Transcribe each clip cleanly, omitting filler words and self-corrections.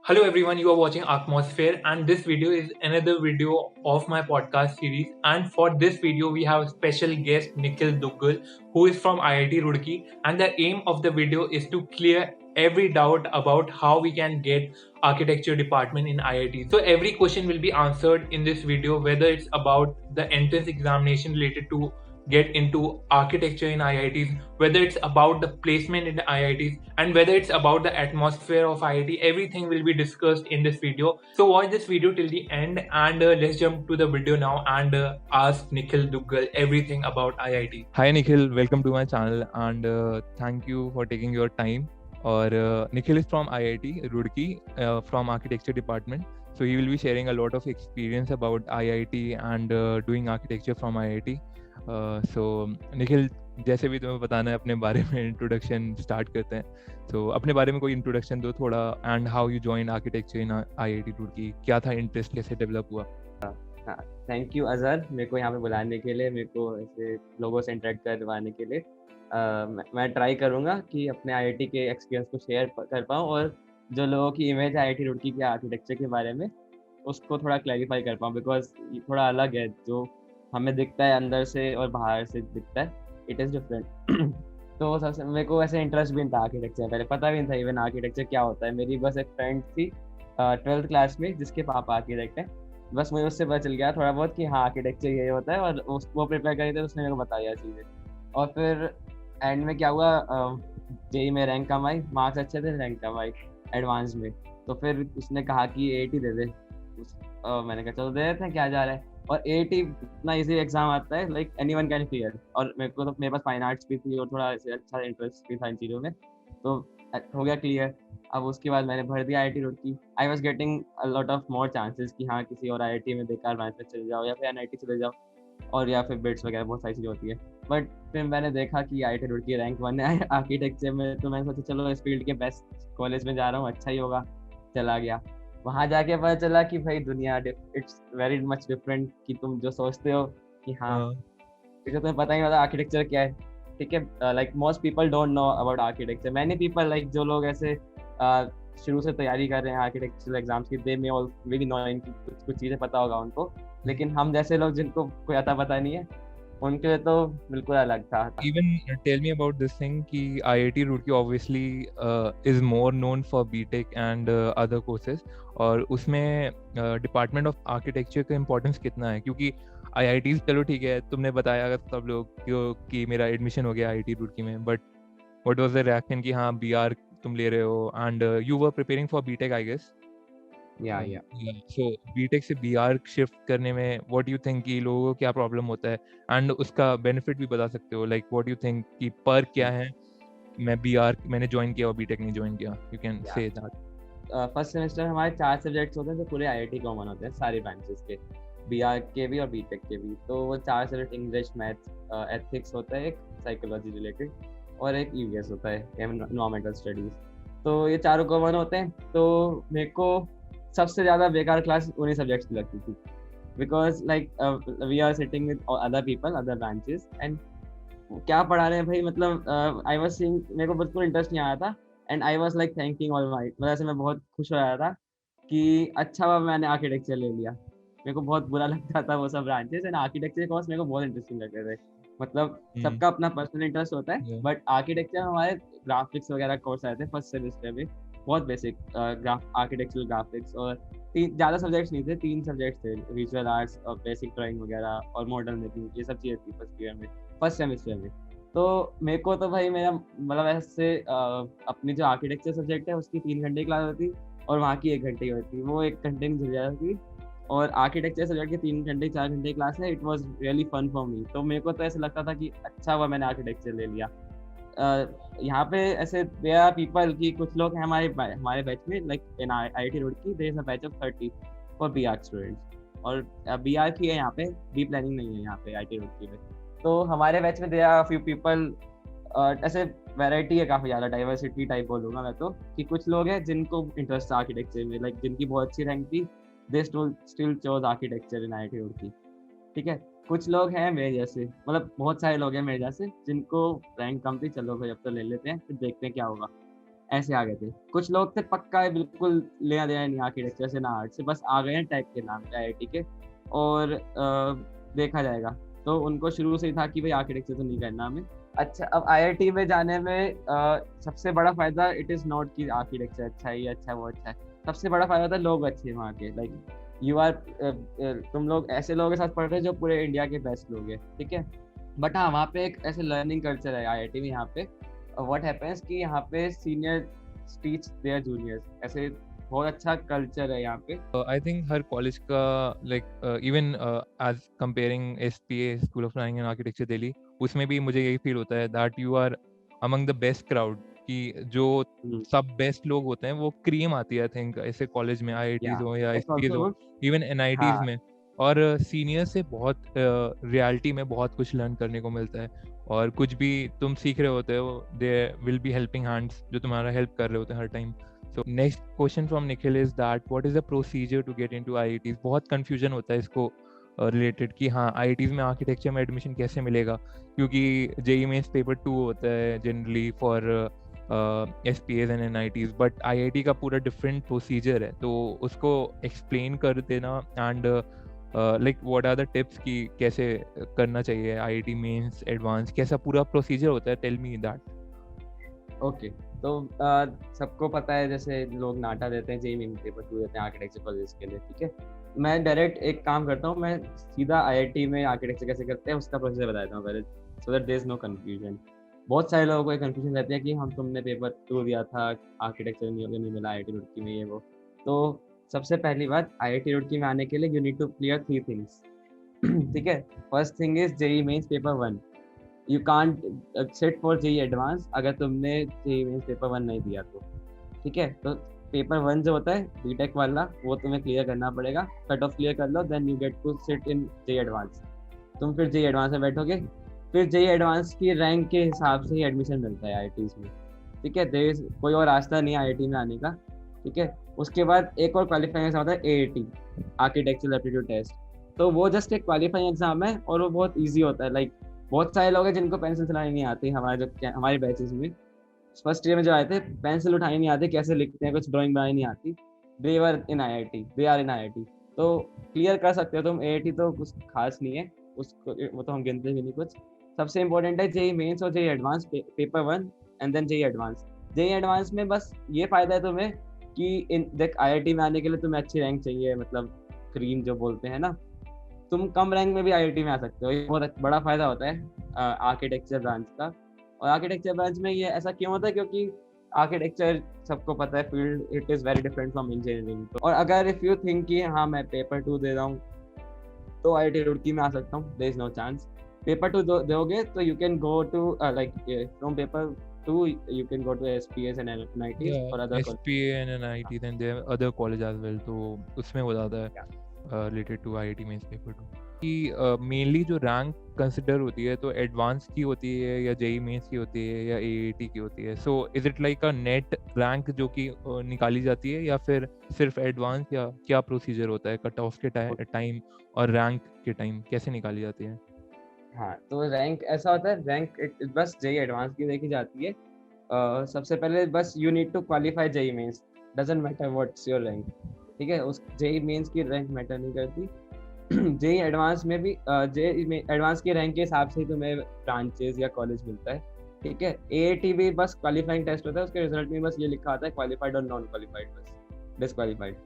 Hello everyone, you are watching Atmosphere and this video is another video of my podcast series, and for this video we have a special guest Nikhil Duggal who is from IIT Roorkee, and the aim of the video is to clear every doubt about how we can get architecture department in IIT. So every question will be answered in this video, whether it's about the entrance examination related to get into architecture in IITs, whether it's about the placement in the IITs, and whether it's about the atmosphere of IIT. Everything will be discussed in this video. So watch this video till the end, and let's jump to the video now and ask Nikhil Duggal everything about IIT. Hi Nikhil, welcome to my channel and thank you for taking your time. Or Nikhil is from IIT Roorkee from architecture department. So he will be sharing a lot of experience about IIT and doing architecture from IIT. So Nikhil, जैसे भी तुम्हें बताना है अपने बारे में introduction start करते हैं. तो अपने बारे में कोई इंट्रोडक्शन दो थोड़ा, and how you join architecture in IIT Roorkee. क्या था इंटरेस्ट, कैसे डेवलप हुआ? हाँ, थैंक यू अजहर मेरे को यहाँ पे बुलाने के लिए, मेरे को ऐसे लोगों से इंटरेक्ट करवाने के लिए. मैं ट्राई करूँगा कि अपने आईआईटी के एक्सपीरियंस को शेयर कर पाऊँ और जो लोगों की इमेज है आईआईटी रुड़की के आर्किटेक्चर के बारे में उसको थोड़ा क्लैरिफाई कर पाऊँ, बिकॉज ये थोड़ा अलग है. जो हमें दिखता है अंदर से और बाहर से दिखता है, इट इज़ डिफरेंट. तो सबसे मेरे को वैसे इंटरेस्ट भी नहीं था आर्किटेक्चर, पहले पता भी नहीं था इवन आर्किटेक्चर क्या होता है. मेरी बस एक फ्रेंड थी 12th क्लास में जिसके पापा आर्किटेक्ट हैं. बस मुझे उससे पता चल गया थोड़ा बहुत कि हाँ आर्किटेक्चर ये होता है, और वो प्रिपेयर करी थी, उसने मेरे को बताया चीज़ें. और फिर एंड में क्या हुआ, जेई में रैंक कम आई, मार्क्स अच्छे थे, रैंक कम आई एडवांस में. तो फिर उसने कहा कि AAT दे दे. मैंने कहा चलो दे देते हैं, क्या जा रहा है. और AAT इतना इजी एग्जाम आता है, लाइक एनीवन कैन क्लियर. और मेरे को तो मेरे पास फाइन आर्ट्स भी थी और थोड़ा ऐसे अच्छा इंटरेस्ट भी था इन चीज़ों में, तो हो गया क्लियर. अब उसके बाद मैंने भर दिया IIT Roorkee. I was getting a lot of more chances कि हाँ किसी और IIT में बेकार ब्रांच में चले जाओ या फिर NIT चले जाओ, और या फिर बिट्स वगैरह बहुत सारी चीज़ें होती है. बट फिर मैंने देखा कि IIT रुड़की रैंक 1 है आर्किटेक्चर में, तो मैंने सोचा चलो इस फील्ड के बेस्ट कॉलेज में जा रहा हूँ, अच्छा ही होगा. चला गया वहाँ जाके पता चला कि भाई दुनिया इट्स वेरी मच डिफरेंट. कि तुम जो सोचते हो कि हाँ क्योंकि तुम्हें पता ही नहीं होता आर्किटेक्चर क्या है. ठीक है, like most people don't know about architecture. Many people like जो लोग ऐसे शुरू से तैयारी कर रहे हैं आर्किटेक्चरल एग्जाम्स की, दे मे ऑलरेडी नो, इनकी कुछ चीज़ें पता होगा उनको. लेकिन हम जैसे लोग जिनको कोई अता पता नहीं है, उनके लिए तो बिल्कुल अलग था. Even tell me about this thing कि IIT Roorkee obviously is more known for BTech and other courses, और उसमें डिपार्टमेंट ऑफ आर्किटेक्चर का इम्पोर्टेंस कितना है? क्योंकि IITs चलो ठीक है, तुमने बताया सब लोग कि मेरा एडमिशन हो गया IIT Roorkee में, but what was the reaction कि हाँ BR तुम ले रहे हो and you were preparing for BTech I guess. या सो बीटेक से बीआर शिफ्ट करने में व्हाट यू थिंक कि लोगों को क्या प्रॉब्लम होता है, एंड उसका बेनिफिट भी बता सकते हो, लाइक व्हाट यू थिंक कि पर क्या है. मैंने ज्वाइन किया और बीटेक नहीं ज्वाइन किया, you can say that. First semester हमारे 4 सब्जेक्ट्स होते हैं जो पूरे IIT कॉमन होते हैं सारे ब्रांचेस के, BR के भी और बीटेक के भी. तो वो 4 सब्जेक्ट इंग्लिश, मैथ्स, एथिक्स होता है, एक साइकोलॉजी रिलेटेड, और एक EVS होता है, एनवायरमेंटल स्टडीज. तो ये चारों कॉमन होते हैं. तो मेरे को सबसे ज़्यादा बेकार क्लास उन्हीं सब्जेक्ट्स की लगती थी, because like we are sitting with other people, other branches, and क्या पढ़ा रहे हैं भाई. मतलब आई वाज सीइंग, मेरे को बिल्कुल इंटरेस्ट नहीं आया था. And I was like thanking all my, मतलब ऐसे मैं बहुत खुश हो रहा था कि अच्छा हुआ मैंने आर्किटेक्चर ले लिया. मेरे को बहुत बुरा लगता था वो सब ब्रांचेस, एंड आर्किटेक्चर कोर्स मेरे को बहुत इंटरेस्टिंग लगते थे. मतलब सबका अपना पर्सनल इंटरेस्ट होता है, बट आर्किटेक्चर हमारे ग्राफिक्स वगैरह कोर्स आए थे फर्स्ट सेमेस्टर में, बहुत बेसिक आर्किटेक्चरल ग्राफिक्स. और ज़्यादा सब्जेक्ट्स नहीं थे, 3 सब्जेक्ट्स थे, विजुअल आर्ट्स और बेसिक ड्राइंग वगैरह और मॉडल मेकिंग, ये सब चीज़ें थी फर्स्ट सेमेस्टर में. तो मेरे को तो भाई मेरा मतलब ऐसे अपनी जो आर्किटेक्चर सब्जेक्ट है उसकी 3 घंटे क्लास होती और वहाँ की 1 घंटे होती, वो 1 घंटे में झुल जाती थी. और आर्किटेक्चर सब्जेक्ट की 3 घंटे 4 घंटे क्लास है. It was really fun for me. तो मेरे को तो ऐसा लगता था कि अच्छा हुआ मैंने आर्किटेक्चर ले लिया. यहाँ पे ऐसे देयर आर पीपल कि कुछ लोग हैं हमारे बैच में, like in IIT Roorkee there is a batch of 30 for BR students. और BR की है यहाँ पे, बी प्लानिंग नहीं है यहाँ पे IIT रुड़की में. तो हमारे बैच में देयर आर फ्यू पीपल, ऐसे वैरायटी है काफ़ी ज़्यादा, डाइवर्सिटी टाइप बोलूँगा मैं तो, कि कुछ लोग हैं जिनको इंटरेस्ट है आर्किटेक्चर में, लाइक जिनकी बहुत अच्छी रैंक थी, they still chose architecture in IIT Roorkee. ठीक है, कुछ लोग हैं मेरे जैसे, मतलब बहुत सारे लोग हैं मेरे जैसे जिनको रैंक कम थी, चलो भाई अब तो ले लेते हैं, फिर देखते हैं क्या होगा. ऐसे आ गए थे। कुछ लोग थे पक्का है बिल्कुल लेना देना नहीं आर्किटेक्चर से ना आर्ट से, बस आ गए हैं टैग के नाम पे आईआईटी के, और देखा जाएगा। तो उनको शुरू से ही था कि भाई आर्किटेक्चर तो नहीं करना हमें। अच्छा, अब आईआईटी में जाने में सबसे बड़ा फायदा इट इज नॉट कि आर्किटेक्चर अच्छा है, ये अच्छा है, वो अच्छा है। सबसे बड़ा फायदा होता है लोग अच्छे हैं वहाँ के, लाइक यू आर, तुम लोग ऐसे लोगों के साथ पढ़ रहे हो जो पूरे इंडिया के बेस्ट लोग हैं, ठीक है। बट हाँ, वहाँ पे एक ऐसे लर्निंग कल्चर है आईआईटी में। यहाँ पे व्हाट हैपेंस कि यहाँ पे सीनियर टीच देयर जूनियर्स, ऐसे बहुत अच्छा कल्चर है यहाँ पे। I think हर कॉलेज का like even as comparing SPA School of Planning and Architecture Delhi, उसमें भी मुझे यही फील होता है that you are among the best crowd, कि जो सब बेस्ट लोग होते हैं वो क्रीम आती है आई थिंक ऐसे कॉलेज में, IITs हो या SPAs हो, इवन NITs में। और सीनियर से बहुत रियलिटी में बहुत कुछ लर्न करने को मिलता है, और कुछ भी तुम सीख रहे होते हो they will be helping hands जो तुम्हारा हेल्प कर रहे होते हैं हर time. So next question from Nikhil is that what is the procedure to get into IITs? बहुत confusion होता है इसको related कि हाँ IITs में architecture में admission कैसे मिलेगा, क्योंकि JEE Mains paper 2 होता है generally for SPAs and NITs, but IIT का पूरा different procedure है, तो उसको explain कर देना and like what are the tips कि कैसे करना चाहिए IIT Mains Advanced, कैसा पूरा procedure होता है, tell me that. ओके, तो सबको पता है जैसे लोग नाटा देते हैं, जेईई मेन पेपर 2 देते हैं आर्किटेक्चर कॉलेज के लिए, ठीक है। मैं डायरेक्ट एक काम करता हूँ, मैं सीधा आईआईटी में आर्किटेक्चर कैसे करते हैं उसका प्रोसेस बता देता हूँ पहले, so that there is no confusion. बहुत सारे लोगों को एक कंफ्यूजन रहती है कि हम तुमने पेपर 2 दिया था, आर्किटेक्चर नहीं मिला आईआईटी रुड़की में, ये वो। तो सबसे पहली बात, आईआईटी रुड़की में आने के लिए you need to clear 3 things, ठीक है। First thing is JEE mains paper 1। You can't sit for JEE advance अगर तुमने जेईई मेंस पेपर 1 नहीं दिया तो, ठीक है। तो पेपर 1 जो होता है बीटेक वाला, वो तुम्हें क्लियर करना पड़ेगा, कट ऑफ क्लियर कर लो, then you get to sit in JEE advance. तुम फिर जेईई एडवांस में बैठोगे, फिर जेईई एडवांस की रैंक के हिसाब से ही एडमिशन मिलता है आईआईटीज में, ठीक है। देयर इज कोई और रास्ता नहीं आईआईटी में आने का, ठीक है। उसके बाद एक और क्वालिफाइंग एग्जाम होता है एएटी, आर्किटेक्चरल एप्टीट्यूड टेस्ट। तो वो जस्ट एक क्वालिफाइंग एग्जाम है और वो बहुत ईजी होता है। लाइक बहुत सारे लोग हैं जिनको पेंसिल चलानी नहीं आती, हमारे बैचेस में फर्स्ट ईयर में जो आए थे, पेंसिल उठानी नहीं आती, कैसे लिखते हैं, कुछ ड्राइंग बनानी नहीं आती, दे आर इन आईआईटी। तो क्लियर कर सकते हो तुम, एआईटी तो कुछ खास नहीं है उसको, वो तो हम गिनते भी नहीं कुछ। सबसे इंपॉर्टेंट है जेईई मेंस और JEE advance, paper 1 and then JEE advance. JEE advance में बस ये फायदा है तुम्हें कि देख आईआईटी में आने के लिए तुम्हें अच्छी रैंक चाहिए, मतलब क्रीम जो बोलते हैं ना, तुम कम रैंक में भी आईआईटी में आ सकते हो, ये बहुत बड़ा फायदा होता है आर्किटेक्चर ब्रांच का। और आर्किटेक्चर ब्रांच में ये ऐसा क्यों होता है, क्योंकि आर्किटेक्चर सबको पता है field, it is very different from engineering. और अगर इफ़ यू थिंक कि हाँ मैं पेपर 2 दे रहा हूँ तो आईआईटी रुड़की में आ सकता हूँ, there is no chance. Paper 2 दोगे तो you can go to like from paper 2 you can go to SPAs and NITs or other SPA and NIT, then there are other colleges as well, तो उसमें हो जाता है related to IIT mains paper 2 कि mainly जो rank consider होती है तो एडवांस की होती है या जेईई मेंस की होती है या एआईटी की होती है। So is it like a net rank जो कि निकाली जाती है, या फिर सिर्फ एडवांस, या क्या प्रोसीजर होता है कट ऑफ के टाइम और रैंक के टाइम कैसे निकाली जाती है? हाँ, तो रैंक ऐसा होता है, रैंक बस जेईई एडवांस की देखी जाती है। सबसे पहले बस you need to qualify JEE mains, doesn't matter what's your rank, ठीक है। उस जेईई मेंस की रैंक मैटर नहीं करती। जेईई एडवांस में भी जेईई एडवांस की रैंक के हिसाब से ही तुम्हें ब्रांचेस या कॉलेज मिलता है, ठीक है। एआईटी भी बस क्वालिफाइंग टेस्ट होता है, उसके रिजल्ट में बस ये लिखा आता है क्वालिफाइड और नॉन क्वालिफाइड, बस डिसक्वालिफाइड,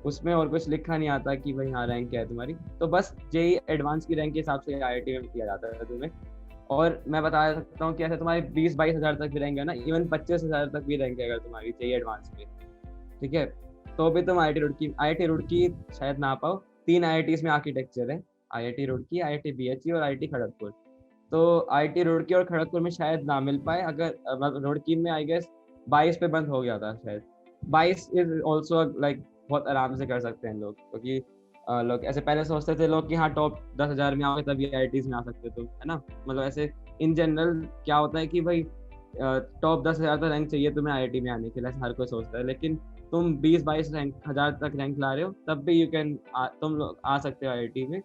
उसमें और कुछ लिखा नहीं आता कि भाई हाँ रैंक क्या है तुम्हारी। तो बस जेईई एडवांस की रैंक के हिसाब से आईआईटी में किया जाता है तुम्हें। और मैं बता सकता हूँ कि ऐसे तुम्हारी 20-22 हज़ार तक भी रैंक है ना, इवन 25 हज़ार तक भी रैंक है अगर तुम्हारी जेईई एडवांस पे, ठीक है, तो भी तुम आईआईटी रुड़की शायद ना पाओ। 3 आईआईटीज में आर्किटेक्चर है, आईआईटी रुड़की, आईआईटी बीएचयू और आईआईटी खड़गपुर। तो आईआईटी रुड़की और खड़गपुर में शायद ना मिल पाए, अगर रुड़की में आई गेस 22 पे बंद हो गया था शायद। 22 इज ऑल्सो लाइक बहुत आराम से कर सकते हैं लोग, क्योंकि लोग ऐसे पहले सोचते थे लोग कि हाँ टॉप 10,000 में आओगे तभी आईआईटीज में आ सकते हो, है ना। मतलब ऐसे इन जनरल क्या होता है कि भाई टॉप 10,000 तक रैंक चाहिए तुम्हें आईआईटी में आने के लिए, हर कोई सोचता है। लेकिन तुम 20-22 हज़ार तक रैंक ला रहे हो तब भी यू कैन तुम लोग आ सकते हो आईआईटी में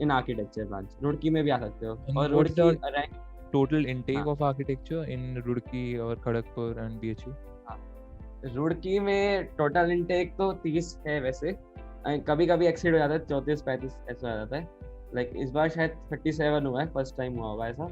इन आर्किटेक्चर ब्रांच। रुड़की में भी आ सकते हो। और Roorkee rank total intake of architecture इन रुड़की और खड़गपुर एंड बीएचयू? रुड़की में टोटल इनटेक तो 30 है वैसे, कभी कभी एक्सीड हो जाता है, 34-35 ऐसा हो जाता है। लाइक इस बार शायद 37 हुआ है, फर्स्ट टाइम हुआ होगा ऐसा।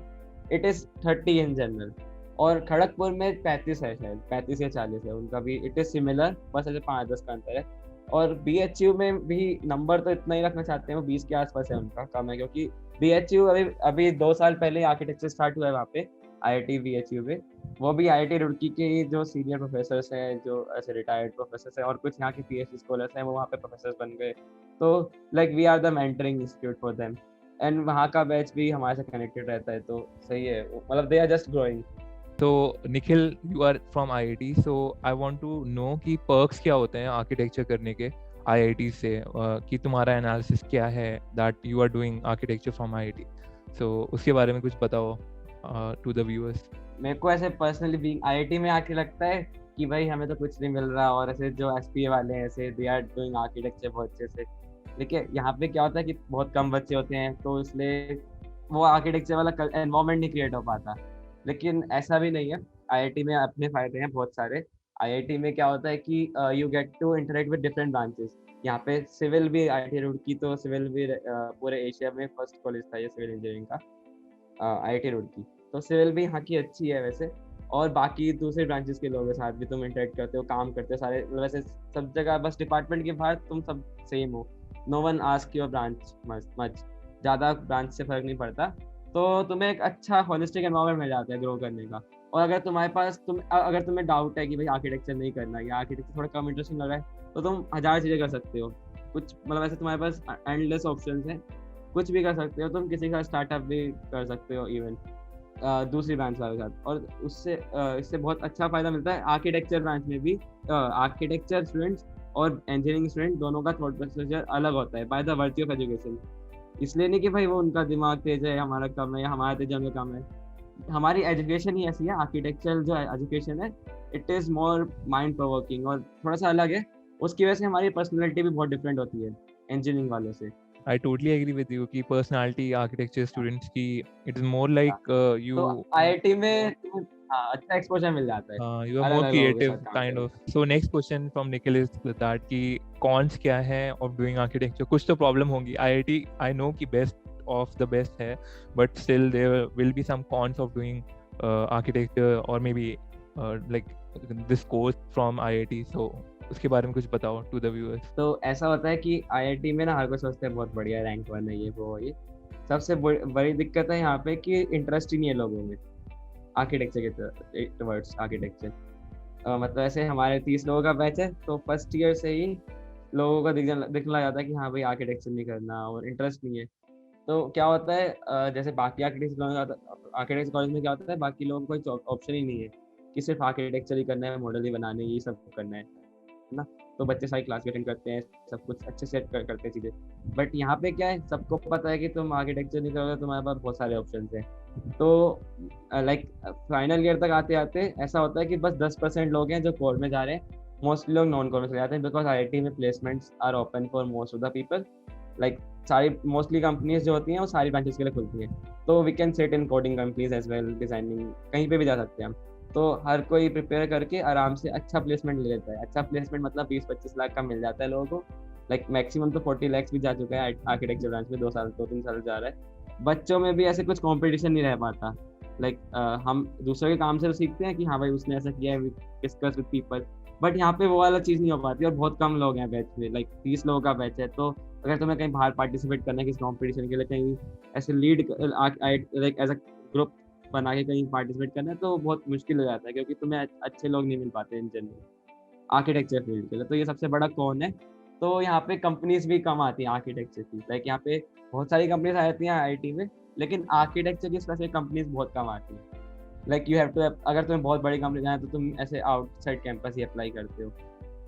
It is 30 in general. और खड़गपुर में 35 है शायद, 35 या 40 है उनका भी, इट इज सिमिलर, बस ऐसे 5-10 का अंतर है। और BHU में भी नंबर तो इतना ही रखना चाहते हैं, वो 20 के आसपास है उनका, कम है, क्योंकि BHU अभी अभी 2 साल पहले आर्किटेक्चर स्टार्ट हुआ है वहाँ पे, IIT BHU में। वो भी IIT रुड़की के जो सीनियर प्रोफेसर्स हैं, जो ऐसे रिटायर्ड प्रोफेसर्स हैं, और कुछ यहाँ के PhD स्कॉलर्स हैं, वो वहाँ पे प्रोफेसर्स बन गए। तो like we are the mentoring institute for them, and वहाँ का बैच भी हमारे से कनेक्टेड रहता है, तो सही है, मतलब दे आर जस्ट ग्रोइंग। तो Nikhil, you are from IIT, so I want to know कि पर्क्स क्या होते हैं आर्किटेक्चर करने के IIT से, कि तुम्हारा एनालिसिस क्या है that you are doing architecture from IIT, so उसके बारे में कुछ बताओ टू द व्यूअर्स। मेरे को ऐसे पर्सनली बीइंग IIT में आके लगता है कि भाई हमें तो कुछ नहीं मिल रहा, और ऐसे जो SPA वाले हैं ऐसे दे आर डूइंग आर्किटेक्चर बहुत अच्छे से। देखिए यहाँ पे क्या होता है कि बहुत कम बच्चे होते हैं, तो इसलिए वो आर्किटेक्चर वाला एनवायरनमेंट नहीं क्रिएट हो पाता। लेकिन ऐसा भी नहीं है, IIT में अपने फायदे हैं बहुत सारे। IIT में क्या होता है कि you get to interact with different branches. यहाँ पे सिविल भी, IIT रुड़की तो सिविल भी पूरे एशिया में फर्स्ट कॉलेज था ये सिविल इंजीनियरिंग का, IIT रुड़की। तो सिविल भी यहाँ की अच्छी है वैसे, और बाकी दूसरे ब्रांचेस के लोगों के साथ भी तुम इंटरेक्ट करते हो, काम करते हो सारे, वैसे सब जगह, बस डिपार्टमेंट के बाहर तुम सब सेम हो। No one ask your branch much, ज़्यादा ब्रांच से फर्क नहीं पड़ता। तो तुम्हें एक अच्छा होलिस्टिक एनवायरनमेंट मिल जाता है ग्रो करने का। और अगर तुम्हारे पास अगर तुम्हें डाउट है कि भाई आर्किटेक्चर नहीं करना, या आर्किटेक्चर थोड़ा कम इंटरेस्टिंग लग रहा है, तो तुम 1000 चीज़ें कर सकते हो। कुछ मतलब ऐसे तुम्हारे पास एंडलेस ऑप्शंस हैं, कुछ भी कर सकते हो तुम, किसी का स्टार्टअप भी कर सकते हो इवन दूसरी ब्रांच वाले के साथ। और उससे इससे बहुत अच्छा फायदा मिलता है आर्किटेक्चर ब्रांच में भी। आर्किटेक्चर स्टूडेंट्स और इंजीनियरिंग स्टूडेंट दोनों का थॉट प्रोसेस अलग होता है by the virtue of education. इसलिए नहीं कि भाई वो उनका दिमाग तेज है, हमारा कम है, या हमारा तेज है उनका कम है। हमारी एजुकेशन ही ऐसी है, आर्किटेक्चर जो एजुकेशन है, it is more mind provoking और थोड़ा सा अलग है। उसकी वजह से हमारी पर्सनैलिटी भी बहुत डिफरेंट होती है इंजीनियरिंग वालों से। I totally agree with you कि personality architecture students की it is more like you तो IIT में हाँ अच्छा एक्सपोजर मिल जाता है you are अलग more अलग लोगों के creative साथ काम kind करने of। So next question from Nikhil is that कि cons क्या है of doing architecture। कुछ तो problem होंगी, IIT I know कि best of the best है, but still there will be some cons of doing architecture or maybe like this course from IIT, so उसके बारे में कुछ बताओ to the viewers। तो ऐसा होता है कि IIT में ना हर कोई सोचता है बहुत बढ़िया रैंक 1 है ये वो ये। सबसे बड़ी दिक्कत है यहाँ पे कि इंटरेस्ट ही नहीं है लोगों में आर्किटेक्चर के टवर्ड्स आर्किटेक्चर। मतलब ऐसे हमारे 30 लोगों का बैच है, तो फर्स्ट ईयर से ही लोगों को दिखने लग जाता है कि हाँ भाई आर्किटेक्चर नहीं करना और इंटरेस्ट नहीं है। तो क्या होता है जैसे बाकी आर्किटेक्चर कॉलेज में क्या होता है, बाकी लोगों को कोई ऑप्शन ही नहीं है कि सिर्फ आर्किटेक्चर ही करना है, मॉडल ही बनाने, ये सब करना है ना। तो बच्चे सारी क्लास अटेंड करते हैं, सब कुछ अच्छे से करते हैं चीज़ें। बट यहाँ पे क्या है, सबको पता है कि तुम आर्किटेक्चर नहीं करोगे, तुम्हारे पास बहुत सारे ऑप्शन हैं। तो लाइक फाइनल ईयर तक आते आते ऐसा होता है कि बस 10% लोग हैं जो कोर में जा रहे हैं, मोस्टली लोग नॉन कोर में चले जाते हैं, बिकॉज IIT में placements are open for most of the people. Like सारी मोस्टली कंपनीज जो होती हैं वो सारी ब्रांचेस के लिए खुलती हैं, तो we can set in coding companies as well, designing, कहीं पे भी जा सकते हैं हम। तो हर कोई प्रिपेयर करके आराम से अच्छा प्लेसमेंट ले लेता है। अच्छा प्लेसमेंट मतलब 20-25 लाख का मिल जाता है लोगों को। लाइक मैक्सिमम तो 40 लाख भी जा चुका है आर्किटेक्चर ब्रांच में, 2-3 साल जा रहा है। बच्चों में भी ऐसे कुछ कंपटीशन नहीं रह पाता। लाइक हम दूसरों के काम से तो सीखते हैं कि हाँ भाई उसने ऐसा किया है, डिस्कस विद पीपल, बट यहाँ पे वो वाला चीज़ नहीं हो पाती। और बहुत कम लोग हैं बैच में, लाइक 30 लोगों का बैच है। तो अगर तुम्हें कहीं बाहर पार्टिसिपेट करना है किसी कॉम्पिटिशन के लिए, कहीं ऐसे lead like as a group बना के कहीं पार्टिसिपेट करना है, तो बहुत मुश्किल हो जाता है, क्योंकि तुम्हें अच्छे लोग नहीं मिल पाते इन जनरल आर्किटेक्चर फील्ड के लिए। तो ये सबसे बड़ा कौन है। तो यहाँ पे कंपनीज भी कम आती हैं आर्किटेक्चर की। लाइक यहाँ पे बहुत सारी कंपनीज आ जाती हैं IIT में, लेकिन आर्किटेक्चर की स्पेसिफिक कंपनीज बहुत कम आती हैं। लाइक यू हैव टू, अगर तुम्हें बहुत बड़ी कंपनी जाना है तो तुम ऐसे आउटसाइड कैंपस ही अप्लाई करते हो,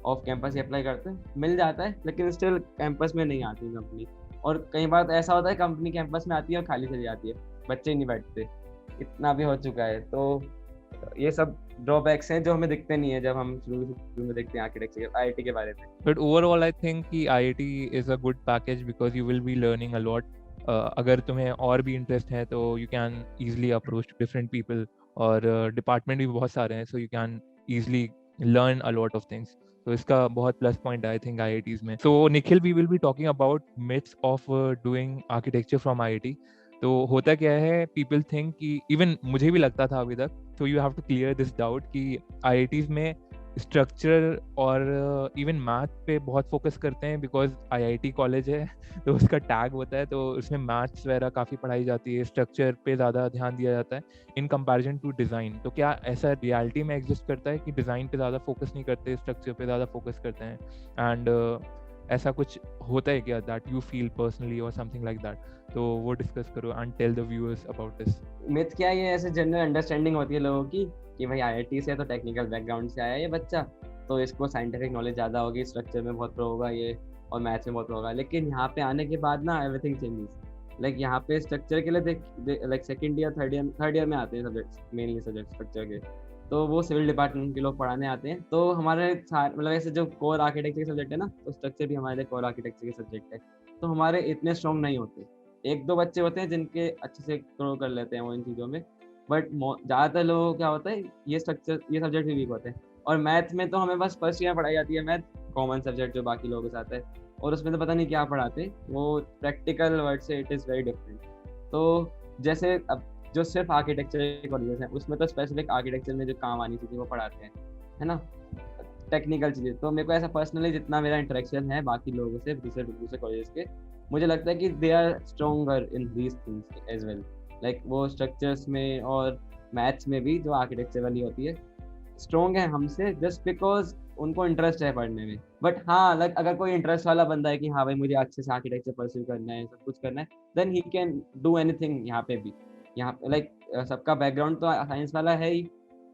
ऑफ कैंपस ही अप्लाई करते हो, मिल जाता है, लेकिन स्टिल कैंपस में नहीं आती कंपनी। और कई बार तो ऐसा होता है कंपनी कैंपस में आती है और खाली चली जाती है, बच्चे ही नहीं बैठते, इतना भी हो चुका है। तो ये सब ड्रॉबैक्स हैं जो हमें दिखते नहीं है जब हम शुरू में देखते हैं आर्किटेक्चर IIT के बारे में। But overall I think कि IIT is a good package because you will be learning a lot। अगर तुम्हें और भी इंटरेस्ट है तो you can easily approach different people, और डिपार्टमेंट भी बहुत सारे हैं, so you can easily learn a lot of things. तो इसका बहुत प्लस पॉइंट है आई थिंक IITs में. So Nikhil, we will be talking about myths of doing architecture from IIT. तो होता क्या है, people think कि even मुझे भी लगता था अभी तक, so you have to clear this doubt कि IITs में स्ट्रक्चर और इवन मैथ पे बहुत फोकस करते हैं बिकॉज IIT कॉलेज है तो उसका टैग होता है, तो उसमें मैथ्स वगैरह काफ़ी पढ़ाई जाती है, स्ट्रक्चर पे ज़्यादा ध्यान दिया जाता है इन कंपैरिजन टू डिज़ाइन. तो क्या ऐसा रियलिटी में एग्जिस्ट करता है कि डिज़ाइन पे ज़्यादा फोकस नहीं करते, स्ट्रक्चर पे ज़्यादा फोकस करते हैं? एंड ऐसा कुछ होता है क्या दैट यू फील पर्सनली और समथिंग लाइक दैट? तो वो डिस्कस करो and tell the viewers about this. Myth क्या है, ये ऐसे जनरल अंडरस्टैंडिंग होती है लोगों की कि भाई IIT से तो टेक्निकल बैकग्राउंड से आया है ये बच्चा, तो इसको साइंटिफिक नॉलेज ज़्यादा होगी, स्ट्रक्चर में बहुत प्रो होगा ये और मैथ्स में बहुत प्रो होगा. लेकिन यहाँ पे आने के बाद ना एवरीथिंग चेंजेस. लाइक यहाँ पे स्ट्रक्चर के लिए like second year third year में आते हैं सब्जेक्ट्स, मेनली सब्जेक्ट स्ट्रक्चर के, तो वो सिविल डिपार्टमेंट के लोग पढ़ाने आते हैं. तो हमारे मतलब ऐसे जो कोर आर्किटेक्चर के सब्जेक्ट है ना, तो स्ट्रक्चर भी हमारे कोर आर्किटेक्चर के सब्जेक्ट है, तो हमारे इतने स्ट्रॉन्ग नहीं होते. एक दो बच्चे होते हैं जिनके अच्छे से ग्रो कर लेते हैं वो इन चीज़ों में, बट ज़्यादातर लोगों को क्या होता है, ये सब्जेक्ट भी वीक होते हैं. और मैथ में तो हमें बस फर्स्ट ईयर पढ़ाई जाती है मैथ, कॉमन सब्जेक्ट जो बाकी लोगों के साथ है, और उसमें तो पता नहीं क्या पढ़ाते, वो प्रैक्टिकल वर्ड से इट इज़ वेरी डिफरेंट. तो जैसे अब जो सिर्फ आर्किटेक्चर कॉलेजेस हैं उसमें तो स्पेसिफिक आर्किटेक्चर में जो काम आनी चाहिए वो पढ़ाते हैं, है ना, टेक्निकल चीज़ें. तो मेरे को ऐसा पर्सनली जितना मेरा इंटरेक्शन है बाकी लोगों से दूसरे कॉलेजेस के, मुझे लगता है कि they are stronger in these things as well. Like वो स्ट्रक्चर्स में और मैथ्स में भी जो आर्किटेक्चर वाली होती है स्ट्रॉन्ग है हमसे, जस्ट बिकॉज उनको इंटरेस्ट है पढ़ने में. बट हाँ, लाइक अगर कोई इंटरेस्ट वाला बंदा है कि हाँ भाई मुझे अच्छे से आर्किटेक्चर परस्यू करना है, सब कुछ करना है, देन ही कैन डू एनीथिंग. यहाँ पे भी यहाँ पे लाइक सबका बैकग्राउंड तो साइंस वाला है ही,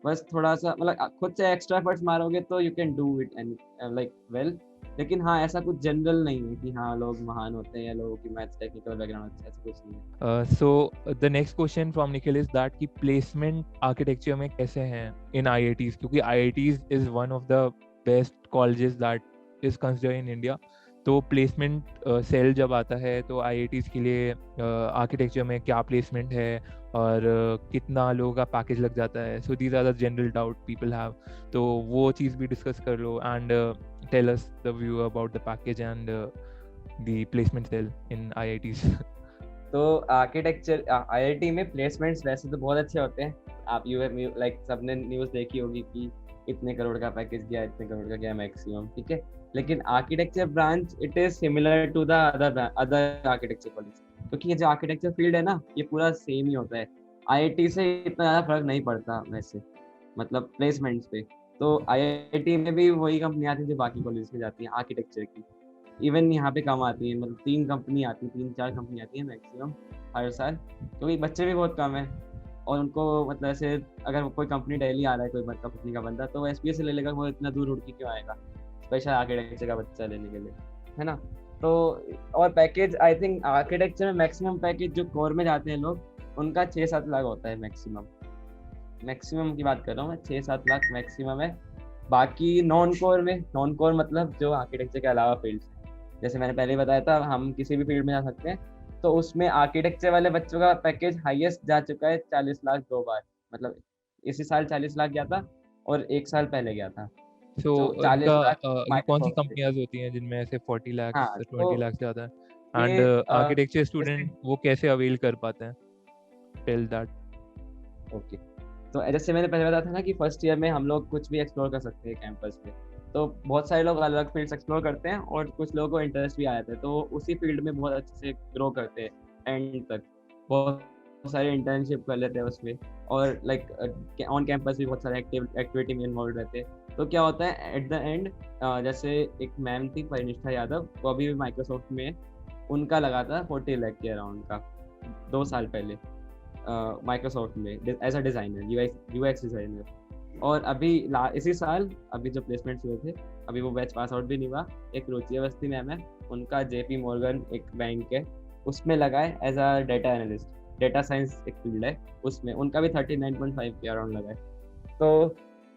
बस थोड़ा सा मतलब खुद से एक्स्ट्रा एफर्ट्स मारोगे तो you can do it and like well. लेकिन हाँ, ऐसा कुछ जनरल नहीं है कि हाँ लोग महान होते हैं या लोगों की मैथ्स टेक्निकल बैकग्राउंड अच्छा, ऐसा कुछ नहीं है. So the next question from Nikhil is that कि प्लेसमेंट आर्किटेक्चर में कैसे हैं इन IITs, क्योंकि IITs is one of the best colleges that is considered in India. तो प्लेसमेंट सेल जब आता है तो IITs के लिए आर्किटेक्चर में क्या प्लेसमेंट है और कितना लोगों का पैकेज लग जाता है. So these are the general doubt people have, तो वो चीज़ भी डिस्कस कर लो and tell us the view about the package and the placement cell in IITs. तो आर्किटेक्चर IIT में प्लेसमेंट्स वैसे तो बहुत अच्छे होते हैं. आप लाइक सबने न्यूज़ देखी होगी कि इतने करोड़ का पैकेज गया, इतने करोड़ का गया मैक्सिमम, ठीक है. लेकिन architecture branch it is similar to the other architecture college, क्योंकि ये जो आर्किटेक्चर फील्ड है ना ये पूरा सेम ही होता है. IIT से इतना ज़्यादा फर्क नहीं पड़ता वैसे, मतलब प्लेसमेंट्स पे. तो IIT में भी वही कंपनी आती है जो बाकी कॉलेज में जाती हैं आर्किटेक्चर की. इवन यहाँ पे कम आती है, मतलब 3-4 कंपनी आती है मैक्सिमम हर साल, क्योंकि बच्चे भी बहुत कम हैं. और उनको मतलब ऐसे अगर कोई कंपनी दिल्ली आ रहा है, कोई कंपनी का बंदा, तो वो SPS से ले लेगा, वो इतना दूर उड़ के क्यों आएगा स्पेशल आर्किटेक्चर का बच्चा लेने के लिए, है ना. तो और पैकेज आई थिंक आर्किटेक्चर में मैक्सिमम पैकेज जो कोर में जाते हैं लोग उनका 6-7 लाख होता है मैक्सिमम की बात कर रहा हूँ मैं, 6-7 लाख मैक्सिमम है. बाकी नॉन कोर मतलब जो आर्किटेक्चर के अलावा फील्ड, जैसे मैंने पहले बताया था हम किसी भी फील्ड में जा सकते हैं, तो उसमें आर्किटेक्चर वाले बच्चों का पैकेज हाईएस्ट जा चुका है 40 लाख 2 बार. मतलब इसी साल 40 लाख गया था और 1 साल पहले गया था. So तो 40 लाख ये कौन सी Microsoft से. कंपनियां होती हैं जिनमें ऐसे 40 लाख हाँ, 20 लाख से ज़्यादा है, ये एंड आर्किटेक्चर जैसे स्टूडेंट वो कैसे अवेल कर पाते हैं? Tell that. ओके, तो जैसे मैंने पहले बताया था ना कि फर्स्ट ईयर में हम लोग कुछ भी एक्सप्लोर कर सकते हैं कैंपस पे. तो बहुत सारे लोग अलग फील्ड्स एक्सप्लोर करते हैं और कुछ लोगों को इंटरेस्ट भी आ जाता है, तो उसी फील्ड में बहुत अच्छे से ग्रो करते हैं एंड तक. बहुत सारे इंटर्नशिप कर लेते हैं उसमें, और लाइक ऑन कैंपस भी बहुत सारे एक्टिविटी में इन्वॉल्व रहते हैं. तो क्या होता है एट द एंड, जैसे एक मैम थी परिनिष्ठा यादव, वो अभी भी माइक्रोसॉफ्ट में, उनका लगा था 40 लाख के अराउंड का 2 साल पहले माइक्रोसॉफ्ट में as a designer, UX designer. और अभी इसी साल अभी जो प्लेसमेंट्स हुए थे, अभी वो बैच पास आउट भी नहीं हुआ, एक रुचि अवस्थी मैम है, उनका JP Morgan एक बैंक है उसमें लगा है as a data analyst. Data science एक फील्ड है उसमें, उनका भी 39.5 के अराउंड लगा है. तो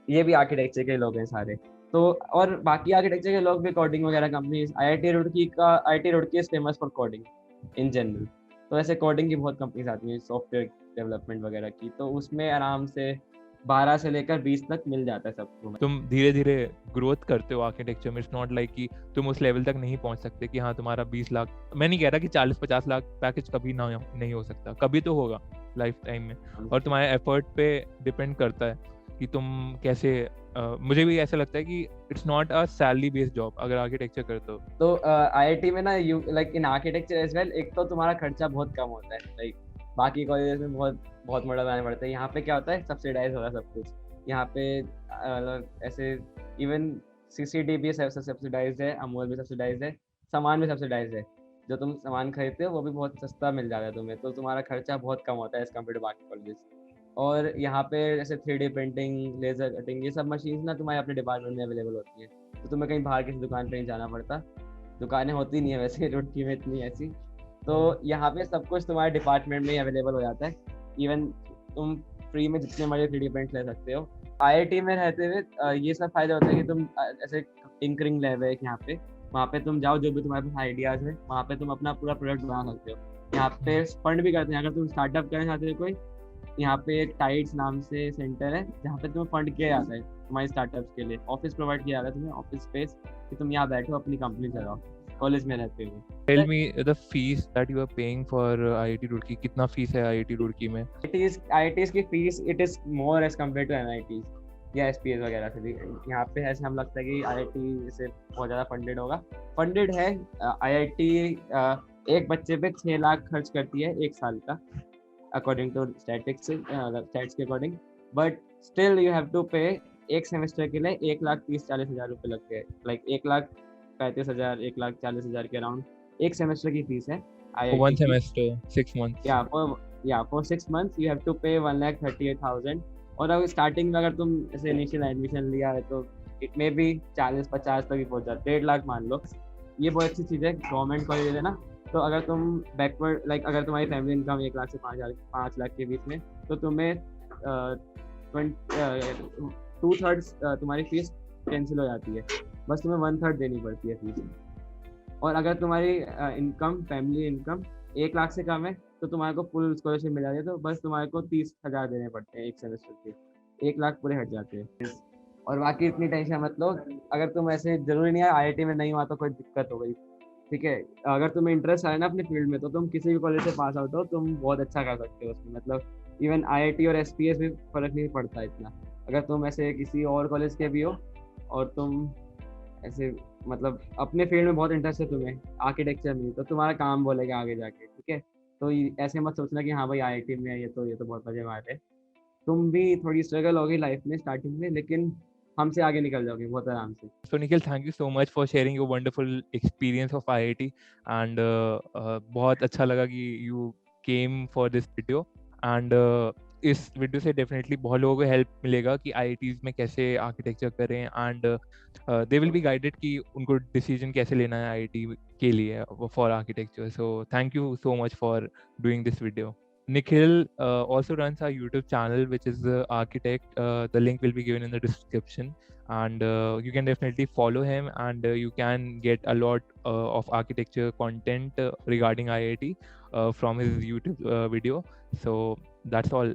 ये भी आर्किटेक्चर के लोग हैं सारे. तो और बाकी आर्किटेक्चर के लोग भी कोडिंग वगैरह companies, IIT Roorkee is famous for coding in general. तो ऐसे कोडिंग की बहुत कंपनीज आती हैं, सॉफ्टवेयर डेवलपमेंट वगैरह की, तो उसमें आराम से 12 से लेकर 20 तक मिल जाता है सबको। तुम धीरे धीरे ग्रोथ करते हो आर्किटेक्चर में, इट्स नॉट लाइक कि तुम उस लेवल तक नहीं पहुंच सकते कि हाँ तुम्हारा 20 लाख, मैं नहीं कह रहा कि 40-50 लाख पैकेज कभी ना नहीं हो सकता, कभी तो होगा लाइफ टाइम में, और तुम्हारे एफर्ट पे डिपेंड करता है कि तुम कैसे मुझे भी ऐसा लगता है कि it's not a salary based job अगर आर्किटेक्चर करते हो तो आईआईटी में ना you like in architecture as well, एक तो तुम्हारा खर्चा बहुत कम होता है, लाइक बाकी कॉलेजेस में बहुत मोटा बनाना पड़ता है। यहाँ पे क्या होता है, सब्सिडाइज हो रहा है सब कुछ। यहाँ पे ऐसे इवन सीसीडी भी सब्सिडाइज है, अमूल भी सब्सिडाइज है, सामान भी सब्सिडाइज है। जो तुम सामान खरीदते हो वो भी बहुत सस्ता मिल जाता है तुम्हें, तो तुम्हारा खर्चा बहुत कम होता है एज कम्पेयर टू बाकी कॉलेजेस। और यहाँ पे जैसे 3D प्रिंटिंग, लेजर कटिंग, ये सब मशीन ना तुम्हारे अपने डिपार्टमेंट में अवेलेबल होती है, तो तुम्हें कहीं बाहर किसी दुकान पे नहीं जाना पड़ता। दुकानें होती नहीं है वैसे रुड़की में इतनी ऐसी, तो यहाँ पे सब कुछ तुम्हारे डिपार्टमेंट में ही अवेलेबल हो जाता है। इवन तुम फ्री में जितने मर्जी 3D प्रिंट ले सकते हो। आईआईटी में रहते हुए ये सब फायदा होता है कि तुम ऐसे टिंकरिंग लैब है यहाँ पे, वहाँ पे तुम जाओ, जो भी तुम्हारे पास आइडियाज है वहाँ पे तुम अपना पूरा प्रोडक्ट बना सकते हो। यहाँ पे फंड भी करते हैं, अगर तुम स्टार्टअप करना चाहते हो कोई, यहाँ पे एक टाइड्स नाम से सेंटर है जहाँ पे तुम्हें फंड किया जाता है तुम्हारी स्टार्टअप्स के लिए। ऑफिस प्रोवाइड किया जाता है तुम्हें, ऑफिस स्पेस, कि तुम यहाँ बैठो अपनी कंपनी चलाओ कॉलेज में रहते हुए। Tell me the fees that you are paying for IIT Roorkee, कितना फीस है आईआईटी रुड़की में? आईआईटीज की fees it is more as compare to NITs या एसपीएस वगैरह से भी। यहाँ पे ऐसे हम लगता है कि आईआईटी से बहुत ज़्यादा फंडेड होगा, फंडेड है। आईआईटी एक बच्चे पे 6 लाख खर्च करती है एक साल का, अकॉर्डिंग टू स्टैटिक्स के according, but still you have to pay एक सेमेस्टर के लिए 1,30,40,000 रुपये लगते हैं, लाइक 1,35,000 1,40,000 के अराउंड एक सेमेस्टर की फीस है For one semester, 6 months. for 6 months you have to pay 1,38,000। और अगर स्टार्टिंग में अगर तुम ऐसे इनिशियल एडमिशन लिया है तो इट में भी 40-50 तक ही पहुंच जाता है, 1.5 लाख मान लो। ये बहुत अच्छी चीज़ है गवर्नमेंट कॉलेज है ना, तो अगर तुम बैकवर्ड लाइक अगर तुम्हारी फैमिली इनकम 1 लाख से 5 लाख के बीच में, तो तुम्हें 2/3 तुम्हारी फीस कैंसिल हो जाती है, बस तुम्हें 1/3 देनी पड़ती है फीस। और अगर तुम्हारी इनकम फैमिली इनकम 1 लाख से कम है तो तुम्हारे को फुल स्कॉलरशिप मिल जाती है, तो बस तुम्हारे को 30,000 देने पड़ते हैं एक सेमेस्टर के, 1 लाख पूरे हट जाते हैं। और बाकी इतनी टेंशन मत लो, अगर तुम ऐसे जरूरी नहीं है आईआईटी में नहीं हुआ तो कोई दिक्कत हो गई, ठीक है, अगर तुम्हें इंटरेस्ट आए ना अपने फील्ड में तो तुम किसी भी कॉलेज से पास आउट हो, तुम बहुत अच्छा कर सकते हो उसमें। मतलब इवन आईआईटी और एसपीएस भी फर्क नहीं पड़ता इतना। अगर तुम ऐसे किसी और कॉलेज के भी हो और तुम ऐसे मतलब अपने फील्ड में बहुत इंटरेस्ट है तुम्हें आर्किटेक्चर में, तो तुम्हारा काम बोलेगा आगे जाके, ठीक है। तो ऐसे मत सोचना कि हाँ भाई आईआईटी में है ये तो बहुत मजे में आ रहे। तुम भी थोड़ी स्ट्रगल होगी लाइफ में स्टार्टिंग में, लेकिन हमसे आगे निकल जाओगे बहुत आराम से। So Nikhil, thank you so much for sharing your wonderful experience of IIT, and बहुत अच्छा लगा कि you came for this video, and इस वीडियो से डेफिनेटली बहुत लोगों को हेल्प मिलेगा कि IITs में कैसे आर्किटेक्चर करें, and they will be guided कि उनको डिसीजन कैसे लेना है IIT के लिए for architecture. So thank you so much for doing this video. Nikhil also runs a YouTube channel which is Architect. The link will be given in the description, and you can definitely follow him, and you can get a lot of architecture content regarding IIT from his YouTube video. So that's all.